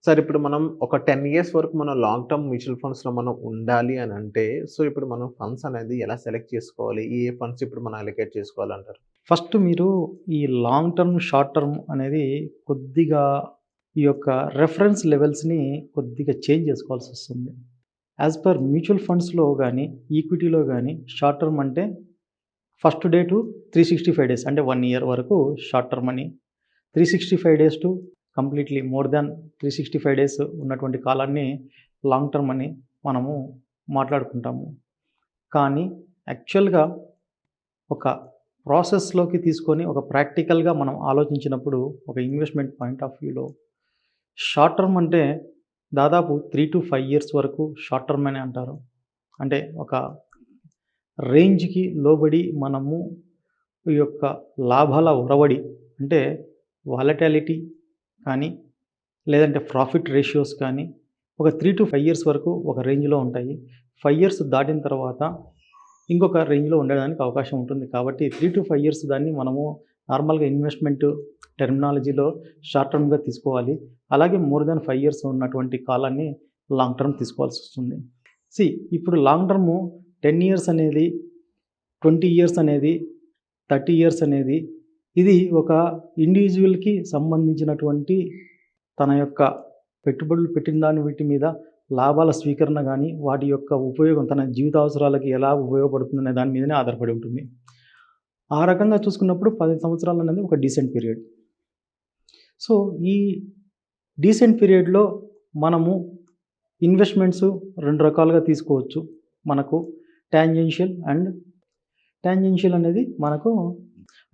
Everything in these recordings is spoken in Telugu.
సార్ ఇప్పుడు మనం ఒక 10 ఇయర్స్ వరకు మనం లాంగ్ టర్మ్ మ్యూచువల్ ఫండ్స్‌లో మనం ఉండాలి అనంటే, సో ఇప్పుడు మనం ఫండ్స్ అనేది ఎలా సెలెక్ట్ చేసుకోవాలి? ఏ ఫండ్స్ ఇప్పుడు మనం అలొకేట్ చేసుకోవాలంటారు? ఫస్ట్ మీరు ఈ లాంగ్ టర్మ్, షార్ట్ టర్మ్ అనేది కొద్దిగా ఈ యొక్క రెఫరెన్స్ లెవెల్స్‌ని కొద్దిగా చేంజ్ చేసుకోవాల్సొస్తుంది. యాస్ పర్ మ్యూచువల్ ఫండ్స్‌లో గానీ, ఈక్విటీలో గానీ షార్ట్ టర్మ్ అంటే ఫస్ట్ డే టు 365 డేస్ అంటే 1 ఇయర్ వరకు షార్ట్ టర్మ్ అని. 365 days to completely more than 365 days ఉన్నటువంటి కాలాన్ని లాంగ్ టర్మ్ అని మనము మాట్లాడుకుంటాము. కానీ యాక్చువల్‌గా ఒక ప్రాసెస్‌లోకి తీసుకొని ఒక ప్రాక్టికల్‌గా మనం ఆలోచించినప్పుడు ఒక ఇన్వెస్ట్‌మెంట్ పాయింట్ ఆఫ్ వ్యూలో షార్ట్ టర్మ్ అంటే దాదాపు 3-5 ఇయర్స్ వరకు షార్ట్ టర్మ్ అనే అంటారు. అంటే ఒక రేంజ్‌కి లోబడి మనము ఈ యొక్క లాభాల ఒరవడి అంటే వాలటాలిటీ కానీ, లేదంటే ప్రాఫిట్ రేషియోస్ కానీ ఒక 3-5 ఇయర్స్ వరకు ఒక రేంజ్‌లో ఉంటాయి. 5 ఇయర్స్ దాటిన తర్వాత ఇంకొక రేంజ్‌లో ఉండడానికి అవకాశం ఉంటుంది. కాబట్టి 3-5 ఇయర్స్ దాన్ని మనము నార్మల్‌గా ఇన్వెస్ట్‌మెంట్ టెర్మినాలజీలో షార్ట్ టర్మ్‌గా తీసుకోవాలి. అలాగే మోర్ దాన్ 5 ఇయర్స్ ఉన్నటువంటి కాలాన్ని లాంగ్ టర్మ్ తీసుకోవాల్సొస్తుంది. ఇప్పుడు లాంగ్ టర్ము 10 ఇయర్స్ అనేది, 20 ఇయర్స్ అనేది, 30 ఇయర్స్ అనేది ఇది ఒక ఇండివిడ్యువల్‌కి సంబంధించినటువంటి తన యొక్క పెట్టుబడులు పెట్టిన దాని వీటి మీద లాభాల స్వీకరణ గానీ, వాటి యొక్క ఉపయోగం తన జీవిత అవసరాలకి ఎలా ఉపయోగపడుతుందనే దాని మీదనే ఆధారపడి ఉంటుంది. ఆ రకంగా చూసుకున్నప్పుడు 10 సంవత్సరాలనేది ఒక డీసెంట్ పీరియడ్. సో, ఈ డీసెంట్ పీరియడ్‌లో మనము ఇన్వెస్ట్‌మెంట్స్ 2 రకాలుగా తీసుకోవచ్చు. మనకు టాంజెన్షియల్ అనేది మనకు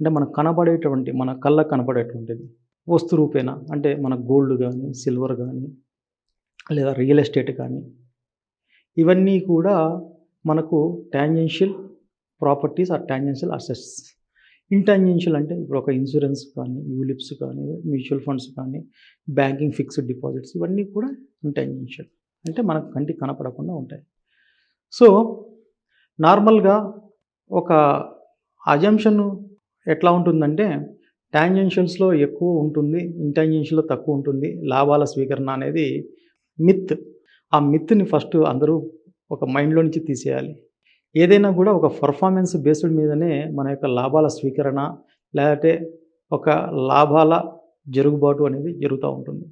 అంటే మనకు కనబడేటువంటి మన కళ్ళకు కనపడేటువంటిది. వస్తు రూపేణా అంటే మన గోల్డ్ గానీ, సిల్వర్ గానీ, లేదా రియల్ ఎస్టేట్ కానీ ఇవన్నీ కూడా మనకు tangential properties or tangential assets. Intangential అంటే ఇప్పుడు ఒక ఇన్సూరెన్స్ కానీ, యూలిప్స్ కానీ, మ్యూచువల్ ఫండ్స్ కానీ, బ్యాంకింగ్ ఫిక్స్డ్ డిపాజిట్స్ ఇవన్నీ కూడా ఇంటాంజెన్షియల్. అంటే మనకు కంటికి కనపడకుండా ఉంటాయి. సో, నార్మల్‌గా ఒక అజంప్షన్ ఎట్లా ఉంటుందంటే టాంజెన్షియల్స్‌లో ఎక్కువ ఉంటుంది, ఇంటాంజెన్షియల్‌లో తక్కువ ఉంటుంది. లాభాల స్వీకరణ అనేది మిత్. ఆ మిత్‌ని ఫస్ట్ అందరూ ఒక మైండ్‌లో నుంచి తీసేయాలి. ఏదైనా కూడా ఒక పర్ఫార్మెన్స్ బేస్డ్ మీదనే మన యొక్క లాభాల స్వీకరణ లేకపోతే ఒక లాభాల జరుగుబాటు అనేది జరుగుతూ ఉంటుంది.